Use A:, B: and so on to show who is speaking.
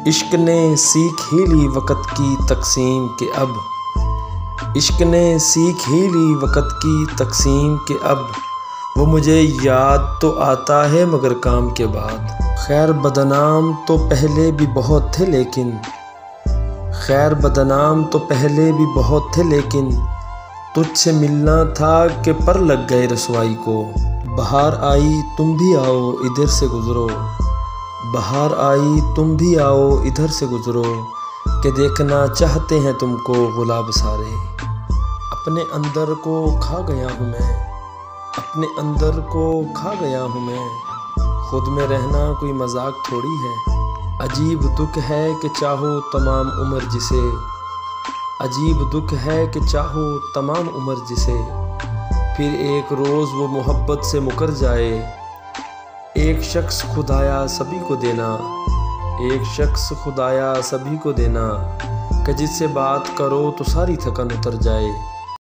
A: इश्क ने सीख ही ली वक़्त की तक़सीम के अब, इश्क ने सीख ही ली वक़्त की तक़सीम के अब, वो मुझे याद तो आता है मगर काम के बाद। खैर बदनाम तो पहले भी बहुत थे लेकिन, खैर बदनाम तो पहले भी बहुत थे लेकिन, तुझसे मिलना था कि पर लग गए रसवाई को। बहार आई तुम भी आओ इधर से गुज़रो, बहार आई तुम भी आओ इधर से गुज़रो, कि देखना चाहते हैं तुमको गुलाब सारे। अपने अंदर को खा गया हूँ मैं, अपने अंदर को खा गया हूँ मैं, खुद में रहना कोई मजाक थोड़ी है। अजीब दुख है कि चाहो तमाम उम्र जिसे, अजीब दुख है कि चाहो तमाम उम्र जिसे, फिर एक रोज़ वो मोहब्बत से मुकर जाए। एक शख्स खुदाया सभी को देना, एक शख्स खुदाया सभी को देना, कि जिससे बात करो तो सारी थकन उतर जाए।